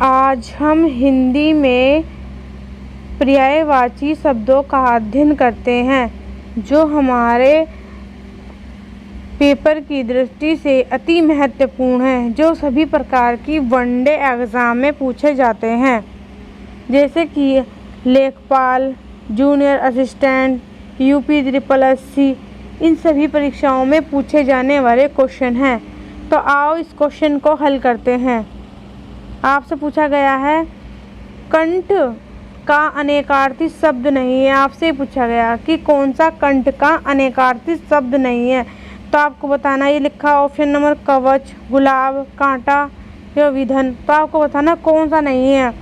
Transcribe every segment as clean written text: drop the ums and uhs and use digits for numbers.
आज हम हिंदी में पर्यायवाची शब्दों का अध्ययन करते हैं जो हमारे पेपर की दृष्टि से अति महत्वपूर्ण हैं, जो सभी प्रकार की वनडे एग्ज़ाम में पूछे जाते हैं, जैसे कि लेखपाल, जूनियर असिस्टेंट, UPSSC, इन सभी परीक्षाओं में पूछे जाने वाले क्वेश्चन हैं। तो आओ इस क्वेश्चन को हल करते हैं। आपसे पूछा गया है कंठ का अनेकार्थी शब्द नहीं है। आपसे पूछा गया कि कौन सा कंठ का अनेकार्थी शब्द नहीं है। तो आपको बताना, ये लिखा ऑप्शन नंबर कवच, गुलाब, कांटा या विधन। तो आपको बताना कौन सा नहीं है।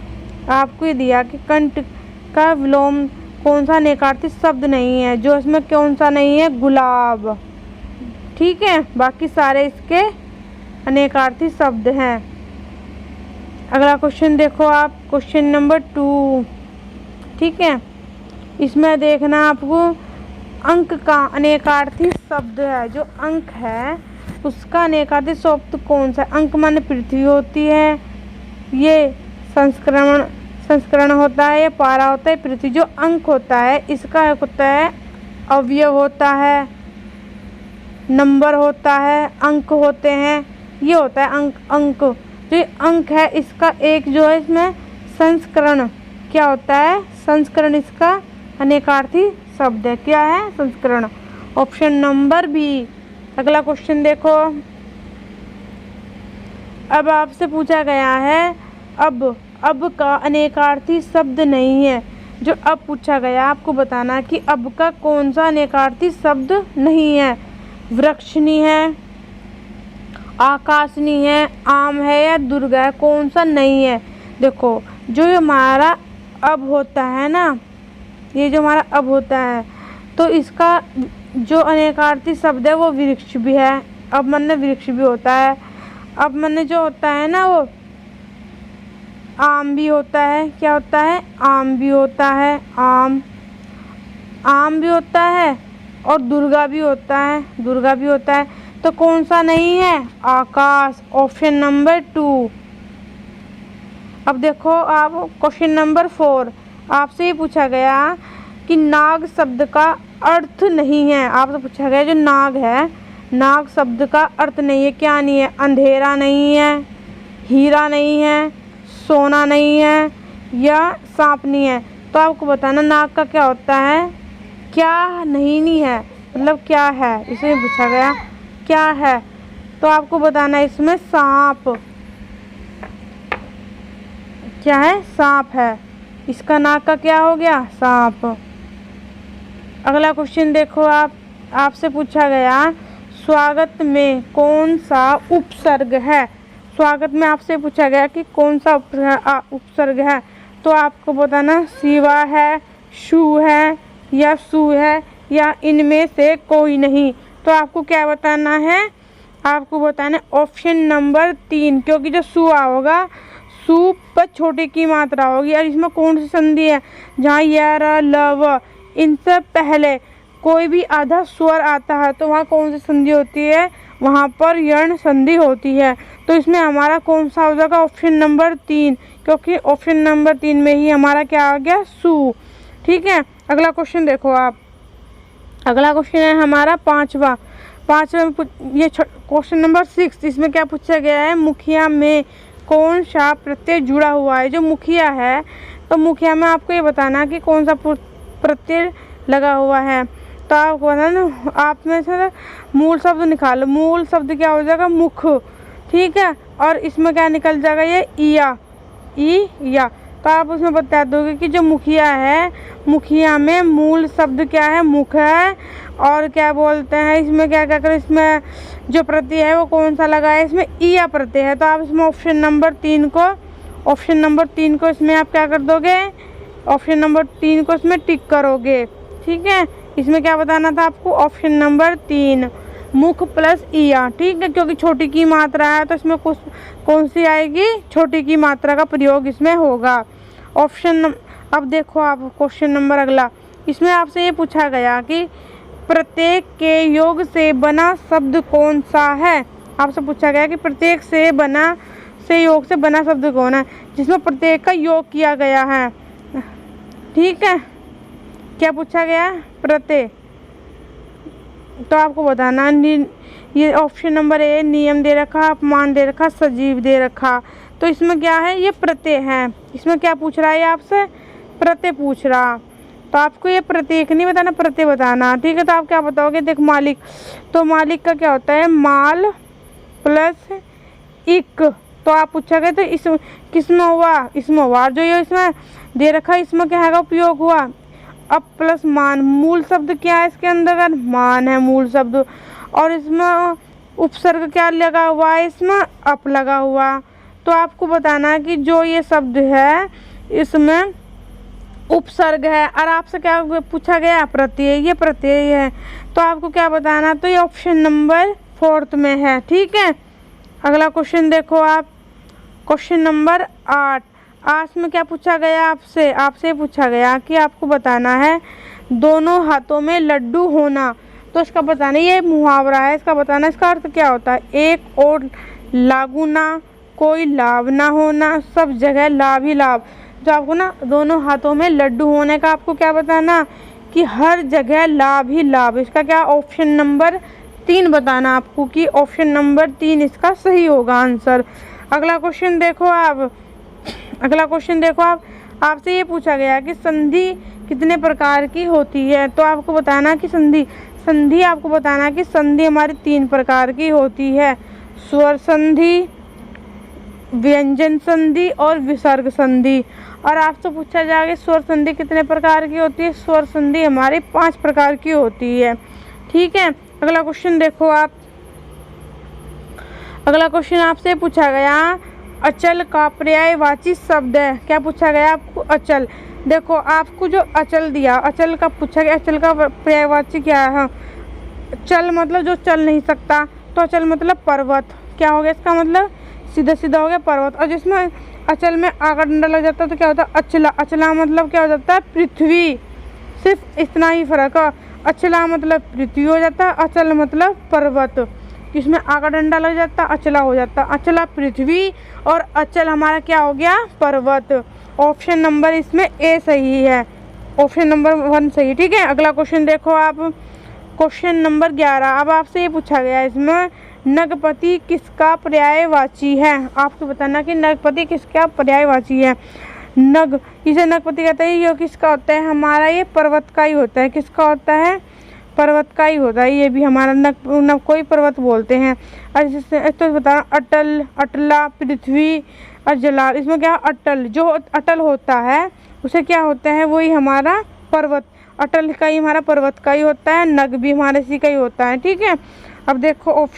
आपको ये दिया कि कंठ का विलोम कौन सा अनेकार्थी शब्द नहीं है, जो इसमें कौन सा नहीं है, गुलाब। ठीक है, बाकी सारे इसके अनेकार्थी शब्द हैं। अगला क्वेश्चन देखो आप, क्वेश्चन नंबर 2। ठीक है, इसमें देखना आपको अंक का अनेकार्थी शब्द है। जो अंक है उसका अनेकार्थी शब्द कौन सा है। अंक माने पृथ्वी होती है, ये संस्करण होता है, ये पारा होता है, पृथ्वी। जो अंक होता है इसका होता है अवयव होता है, नंबर होता है, अंक होते हैं, ये होता है अंक। जो अंक है इसका एक जो है इसमें संस्करण क्या होता है, संस्करण इसका अनेकार्थी शब्द है। क्या है, संस्करण। Option number B. अगला क्वेश्चन देखो, अब आपसे पूछा गया है अब का अनेकार्थी शब्द नहीं है। जो अब पूछा गया आपको बताना कि अब का कौन सा अनेकार्थी शब्द नहीं है। वृक्षनी है, आकाशनी है, आम है या दुर्गा है, कौन सा नहीं है। देखो जो हमारा अब होता है ना, ये जो हमारा अब होता है, तो इसका जो अनेकार्थी शब्द है वो वृक्ष भी है। अब मन वृक्ष भी होता है। अब मन जो होता है ना वो आम भी होता है। क्या होता है, आम भी होता है, आम भी होता है और दुर्गा भी होता है। तो कौन सा नहीं है, आकाश। Option number 2। अब देखो आप क्वेश्चन नंबर 4। आपसे ये पूछा गया कि नाग शब्द का अर्थ नहीं है। आपसे पूछा गया जो नाग है, नाग शब्द का अर्थ नहीं है। क्या नहीं है, अंधेरा नहीं है, हीरा नहीं है, सोना नहीं है या सांप नहीं है। तो आपको बताना नाग का क्या होता है, क्या नहीं है, मतलब क्या है, इसे पूछा गया क्या है। तो आपको बताना इसमें सांप। क्या है, सांप है। इसका नाग का क्या हो गया, सांप। अगला क्वेश्चन देखो आप, आपसे पूछा गया स्वागत में कौन सा उपसर्ग है। स्वागत में आपसे पूछा गया कि कौन सा उपसर्ग है। तो आपको बताना शिवा है, शु है या सु है या इनमें से कोई नहीं। तो आपको क्या बताना है, आपको बताना ऑप्शन नंबर 3, क्योंकि जो सु होगा, सु पर छोटे की मात्रा होगी। और इसमें कौन सी संधि है, जहाँ य, र, ल, व इनसे पहले कोई भी आधा स्वर आता है तो वहाँ कौन सी संधि होती है, वहाँ पर यण संधि होती है। तो इसमें हमारा कौन सा हो जाएगा, ऑप्शन नंबर 3, क्योंकि ऑप्शन नंबर 3 में ही हमारा क्या आ गया, सु। ठीक है, अगला क्वेश्चन देखो आप। अगला क्वेश्चन है हमारा 5वां में ये क्वेश्चन नंबर 6। इसमें क्या पूछा गया है, मुखिया में कौन सा प्रत्यय जुड़ा हुआ है। जो मुखिया है, तो मुखिया में आपको ये बताना कि कौन सा प्रत्यय लगा हुआ है। तो आपको बताना, आप में से मूल शब्द निकालो। मूल शब्द क्या हो जाएगा, मुख। ठीक है, और इसमें क्या निकल जाएगा, ये या। तो आप उसमें बता दोगे कि जो मुखिया है, मुखिया में मूल शब्द क्या है, मुख है। और क्या बोलते हैं, इसमें क्या करें, इसमें जो प्रत्यय है वो कौन सा लगा है, इसमें ईया प्रत्यय है। तो आप इसमें ऑप्शन नंबर 3 को इसमें आप क्या कर दोगे, ऑप्शन नंबर 3 को इसमें टिक करोगे। ठीक है, इसमें क्या बताना था आपको, ऑप्शन नंबर 3 मुख प्लस ईया। ठीक है, क्योंकि छोटी की मात्रा है तो इसमें कुछ कौन सी आएगी, छोटी की मात्रा का प्रयोग इसमें होगा। अब देखो आप क्वेश्चन नंबर अगला। इसमें आपसे ये पूछा गया कि प्रत्येक के योग से बना शब्द कौन सा है। आपसे पूछा गया कि प्रत्येक से बना से योग से बना शब्द कौन है जिसमें प्रत्येक का योग किया गया है। ठीक है, क्या पूछा गया? प्रत्यय। तो आपको बताना, ये ऑप्शन नंबर ए नियम दे रखा, अपमान दे रखा, सजीव दे रखा। तो इसमें क्या है? ये प्रत्यय है। इसमें क्या पूछ रहा है आपसे? प्रत्यय पूछ रहा। तो आपको ये प्रत्येक नहीं बताना, प्रत्यय बताना। ठीक है, तो आप क्या बताओगे? देख मालिक, तो मालिक का क्या होता है? माल प्लस इक। तो आप पूछा गया तो इस किसमें हुआ? इसमें हुआ। जो ये इसमें दे रखा है इसमें क्या है? उपयोग हुआ। अब प्लस मान, मूल शब्द क्या है इसके अंदर? मान है मूल शब्द। और इसमें उपसर्ग क्या लगा हुआ है? इसमें अप लगा हुआ। तो आपको बताना है कि जो ये शब्द है इसमें उपसर्ग है। और आपसे क्या पूछा गया? प्रत्यय। ये प्रत्यय है। तो आपको क्या बताना? तो ये ऑप्शन नंबर 4 में है। ठीक है, अगला क्वेश्चन देखो आप, क्वेश्चन नंबर 8। आज में क्या पूछा गया आपसे? आपसे पूछा गया कि आपको बताना है दोनों हाथों में लड्डू होना। तो इसका बताना, ये मुहावरा है, इसका बताना इसका अर्थ क्या होता है? एक और लागू ना, कोई लाभ ना होना, सब जगह लाभ ही लाभ। तो आपको ना दोनों हाथों में लड्डू होने का आपको क्या बताना? कि हर जगह लाभ ही लाभ। इसका क्या? ऑप्शन नंबर 3 बताना आपको कि ऑप्शन नंबर 3 इसका सही होगा आंसर। अगला क्वेश्चन देखो आप, अगला क्वेश्चन देखो आप, आपसे ये पूछा गया कि संधि कितने प्रकार की होती है। तो आपको बताना कि संधि आपको बताना कि संधि हमारी 3 प्रकार की होती है। स्वर संधि, व्यंजन संधि और विसर्ग संधि। और आपसे पूछा जाएगा स्वर संधि कितने प्रकार की होती है? स्वर संधि हमारी 5 प्रकार की होती है। ठीक है, अगला क्वेश्चन देखो आप, अगला क्वेश्चन आपसे पूछा गया अचल का पर्यायवाची शब्द है। क्या पूछा गया आपको? अचल। देखो आपको जो अचल दिया, अचल का पूछा गया, अचल का पर्यायवाची क्या है? चल मतलब जो चल नहीं सकता। तो अचल मतलब पर्वत। क्या हो गया इसका मतलब? सीधा सीधा हो गया पर्वत। और जिसमें अचल में आगा डंडा लग जाता है तो क्या होता है? अचला। अचला मतलब क्या हो जाता है? पृथ्वी। सिर्फ इतना ही फर्क है। अचला मतलब पृथ्वी हो जाता है, अचल मतलब पर्वत। जिसमें आगा डंडा लग जाता है अचला हो जाता है। अचला पृथ्वी और अचल हमारा क्या हो गया? पर्वत। ऑप्शन नंबर इसमें ए सही है, ऑप्शन नंबर 1 सही। ठीक है, अगला क्वेश्चन देखो आप, क्वेश्चन नंबर 11। अब आपसे ये पूछा गया इसमें नगपति किसका पर्यायवाची है। आपको बताना कि नगपति किसका पर्यायवाची है। नग, इसे नगपति कहते हैं। ये किसका होता है? हमारा ये पर्वत का ही होता है। किसका होता है? पर्वत का ही होता है। ये भी हमारा नग कोई पर्वत बोलते हैं। और जिससे तो बताना अटल, अटला, पृथ्वी और जलाल। इसमें क्या? अटल, जो अटल होता है उसे क्या होता है? वही हमारा पर्वत। अटल का ही हमारा पर्वत का ही होता है। नग भी हमारे इसी का ही होता है। ठीक है, अब देखो अब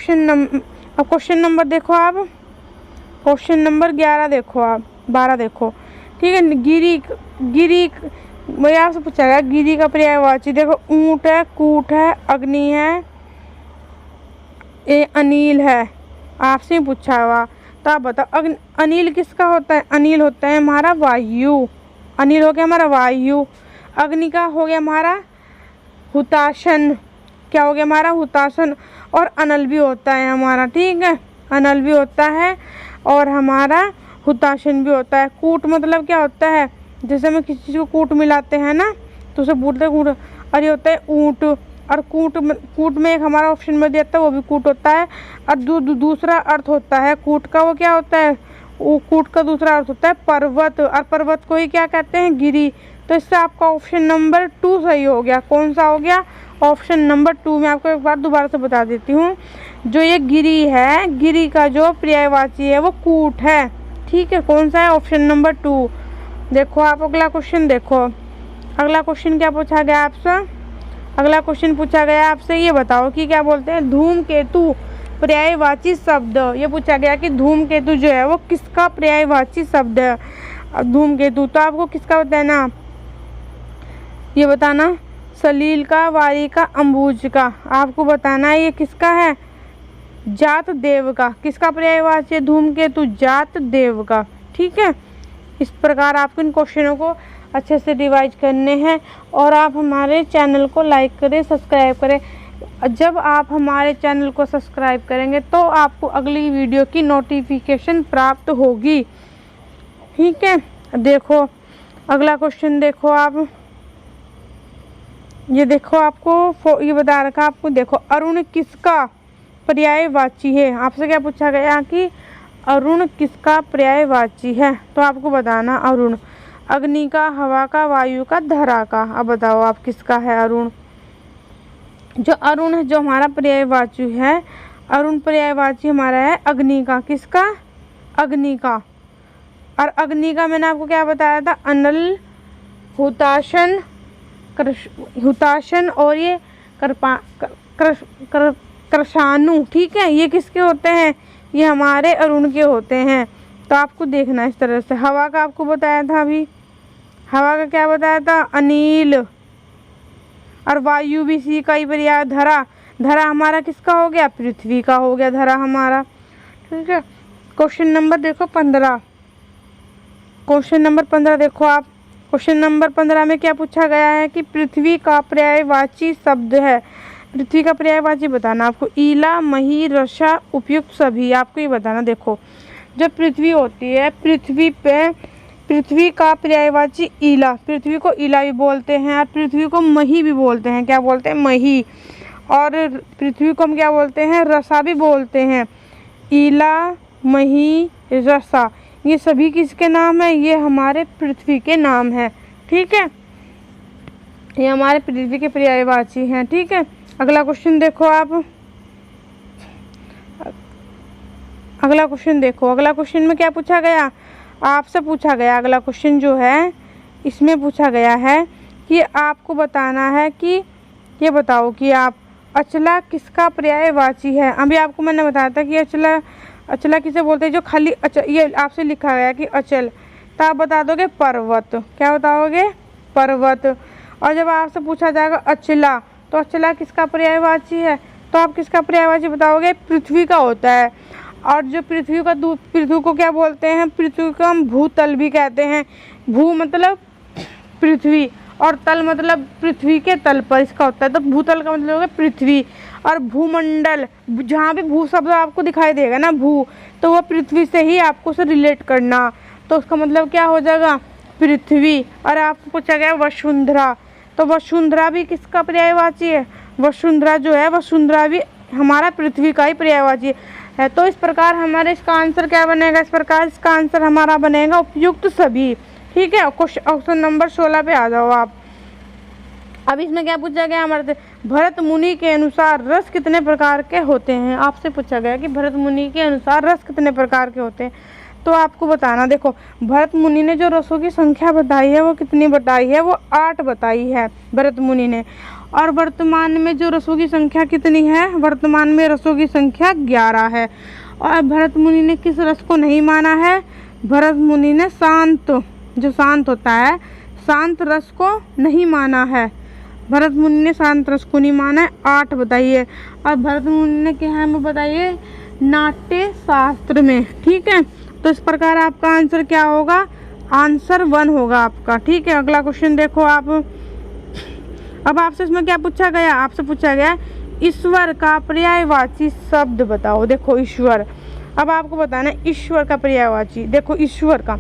क्वेश्चन नंबर देखो आप, क्वेश्चन नंबर 11 देखो आप, 12 देखो। ठीक है, गिरी मैं आपसे पूछा गया गिरी का पर्यायवाची। देखो ऊंट है, कूट है, अग्नि है, ये अनिल है। आपसे ही पूछा हुआ। तो आप बताओ अनिल किसका होता है? अनिल होता है हमारा वायु। अनिल हो गया हमारा वायु। अग्नि का हो गया हमारा हुताशन। क्या हो गया हमारा? हुताशन। और अनल भी होता है हमारा। ठीक है, अनल भी होता है और हमारा हुताशन भी होता है। कूट मतलब क्या होता है? जैसे हम किसी चीज़ को कूट मिलाते हैं ना तो उसे बोलते हैं कूट। और ये होता है ऊँट। और कूट में एक हमारा ऑप्शन में दिया था वो भी कूट होता है। और दूसरा अर्थ होता है कूट का, वो क्या होता है? वो कूट का दूसरा अर्थ होता है पर्वत। और पर्वत को ही क्या कहते हैं? गिरी। तो इससे आपका ऑप्शन नंबर 2 सही हो गया। कौन सा हो गया? Option number 2। मैं आपको एक बार दोबारा से बता देती हूँ, जो ये गिरी है, गिरी का जो पर्यायवाची है वो कूट है। ठीक है, कौन सा है? Option number 2। देखो आप अगला क्वेश्चन देखो, अगला क्वेश्चन क्या पूछा गया आपसे? अगला क्वेश्चन पूछा गया आपसे, ये बताओ कि क्या बोलते हैं धूमकेतु पर्यायवाची शब्द। ये पूछा गया कि धूमकेतु जो है वो किसका पर्यायवाची शब्द है। अब धूमकेतु तो आपको किसका बताना, ये बताना सलील का, वारी का, अम्बुज का। आपको बताना है ये किसका है? जात देव का। किसका पर्यायवाची है धूमकेतु? जात देव का। ठीक है, इस प्रकार आपको इन क्वेश्चनों को अच्छे से रिवाइज करने हैं। और आप हमारे चैनल को लाइक करें, सब्सक्राइब करें। जब आप हमारे चैनल को सब्सक्राइब करेंगे तो आपको अगली वीडियो की नोटिफिकेशन प्राप्त होगी। ठीक है, देखो अगला क्वेश्चन देखो आप, ये देखो आपको ये बता रखा आपको, देखो अरुण किसका पर्यायवाची है। आपसे क्या पूछा गया कि अरुण किसका पर्यायवाची है, तो आपको बताना अरुण अग्नि का, हवा का, वायु का, धरा का। अब बताओ आप किसका है अरुण। जो अरुण है जो हमारा पर्यायवाची है, अरुण पर्यायवाची हमारा है अग्नि का। किसका? अग्नि का। और अग्नि का मैंने आपको क्या बताया था, अनल, हुताशन, हुताशन और ये कृशानु। ठीक है, ये किसके होते हैं, ये हमारे अरुण के होते हैं। तो आपको देखना इस तरह से। हवा का आपको बताया था अभी, हवा का क्या बताया था, अनिल। और वायु भी सी का ही पर्याय। धरा, धरा हमारा किसका हो गया, पृथ्वी का हो गया धरा हमारा। ठीक है, क्वेश्चन नंबर देखो 15, क्वेश्चन नंबर 15 देखो आप। क्वेश्चन नंबर 15 में क्या पूछा गया है कि पृथ्वी का पर्यायवाची शब्द है। पृथ्वी का पर्यायवाची बताना आपको। ईला, मही, रसा, उपयुक्त, सभी। आपको ये बताना। देखो जब पृथ्वी होती है, पृथ्वी पे पृथ्वी का पर्यायवाची ईला, पृथ्वी को ईला भी बोलते हैं और पृथ्वी को मही भी बोलते हैं। क्या बोलते हैं, मही। और पृथ्वी को हम क्या बोलते हैं, रसा भी बोलते हैं। ईला, मही, रसा, ये सभी किसके नाम है, ये हमारे पृथ्वी के नाम है। ठीक है, ये हमारे पृथ्वी के पर्यायवाची हैं। ठीक है, अगला क्वेश्चन देखो आप। अगला क्वेश्चन देखो, अगला क्वेश्चन में क्या पूछा गया, आपसे पूछा गया। अगला क्वेश्चन जो है इसमें पूछा गया है कि आपको बताना है कि ये बताओ कि आप अचला किसका पर्यायवाची है। अभी आपको मैंने बताया था कि अचला, अचला किसे बोलते हैं, जो खाली ये आपसे लिखा गया कि अचल, तो आप बता दोगे पर्वत। क्या बताओगे, पर्वत। और जब आपसे पूछा जाएगा अचला, तो अचला किसका पर्यायवाची है, तो आप किसका पर्यायवाची बताओगे, पृथ्वी का होता है। और जो पृथ्वी का, पृथ्वी को क्या बोलते हैं, पृथ्वी को हम भूतल भी कहते हैं। भू मतलब पृथ्वी और तल मतलब पृथ्वी के तल पर इसका होता है। तो भूतल का मतलब होगा पृथ्वी। और भूमंडल, जहाँ भी भू शब्द आपको दिखाई देगा ना, भू, तो वह पृथ्वी से ही आपको उसे रिलेट करना, तो उसका मतलब क्या हो जाएगा, पृथ्वी। और आपको पूछा गया वसुंधरा, तो वसुंधरा भी किसका पर्यायवाची है, वसुंधरा जो है, वसुंधरा भी हमारा पृथ्वी का ही पर्यायवाची है। तो इस प्रकार हमारे इसका आंसर क्या बनेगा, इस प्रकार इसका आंसर हमारा बनेगा उपयुक्त सभी। ठीक है, क्वेश्चन नंबर 16 पे आ जाओ आप। अब इसमें क्या पूछा गया हमारे, भरत मुनि के अनुसार रस कितने प्रकार के होते हैं। आपसे पूछा गया कि भरत मुनि के अनुसार रस कितने प्रकार के होते हैं, तो आपको बताना। देखो भरत मुनि ने जो रसों की संख्या बताई है वो कितनी बताई है, वो 8 बताई है भरत मुनि ने। और वर्तमान में जो रसों की संख्या कितनी है, वर्तमान में रसों की संख्या 11 है। और भरत मुनि ने किस रस को नहीं माना है, भरत मुनि ने शांत, जो शांत होता है, शांत रस को नहीं माना है। भरत मुनि ने शांत रस को नहीं माना है, 8 बताइए। और भरत मुनि ने क्या है बताइए, नाट्य शास्त्र में। ठीक है, तो इस प्रकार आपका आंसर क्या होगा, आंसर 1 होगा आपका। ठीक है, अगला क्वेश्चन देखो आप। अब आपसे इसमें क्या पूछा गया, आपसे पूछा गया ईश्वर का पर्यायवाची शब्द बताओ। देखो ईश्वर, अब आपको बताना है ईश्वर का पर्यायवाची। देखो ईश्वर का,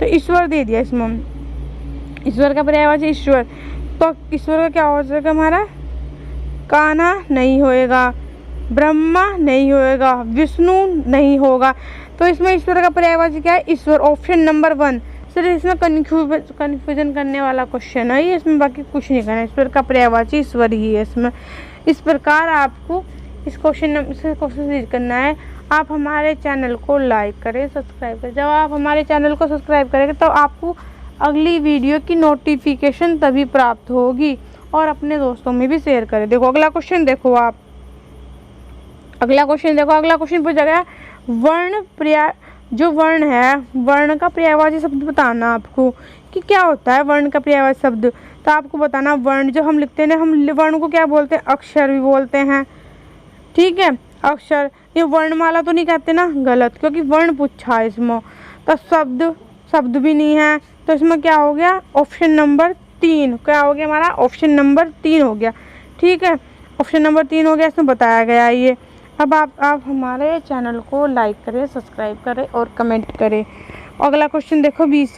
तो ईश्वर दे दिया इसमें, ईश्वर का पर्यायवाची ईश्वर। तो ईश्वर का क्या हो जाएगा हमारा, कान्हा नहीं होएगा, ब्रह्मा नहीं होएगा, विष्णु नहीं होगा। तो इसमें ईश्वर का पर्यायवाची क्या है, ईश्वर। Option number 1। सिर्फ इसमें कन्फ्यूजन करने वाला क्वेश्चन है ये, इसमें बाकी कुछ नहीं करना। ईश्वर का पर्यायवाची ईश्वर ही है इसमें। इस प्रकार आपको इस क्वेश्चन से करना है। आप हमारे चैनल को लाइक करें, सब्सक्राइब करें। जब आप हमारे चैनल को सब्सक्राइब करेंगे तो आपको अगली वीडियो की नोटिफिकेशन तभी प्राप्त होगी। और अपने दोस्तों में भी शेयर करें। देखो अगला क्वेश्चन देखो आप, अगला क्वेश्चन देखो। अगला क्वेश्चन पूछा गया वर्ण पर्याय, जो वर्ण है, वर्ण का पर्यायवाची शब्द बताना आपको कि क्या होता है वर्ण का पर्यायवाची शब्द। तो आपको बताना वर्ण जो हम लिखते हैं ना, हम वर्ण को क्या बोलते हैं, अक्षर भी बोलते हैं। ठीक है, अक्षर। ये वर्णमाला तो नहीं कहते ना, गलत, क्योंकि वर्ण पूछा है इसमें। तो शब्द, शब्द भी नहीं है, तो इसमें क्या हो गया, ऑप्शन नंबर 3। क्या हो गया हमारा, ऑप्शन नंबर 3 हो गया। ठीक है, ऑप्शन नंबर 3 हो गया, इसमें बताया गया है ये। अब आप हमारे चैनल को लाइक करें, सब्सक्राइब करें और कमेंट करें। अगला क्वेश्चन देखो 20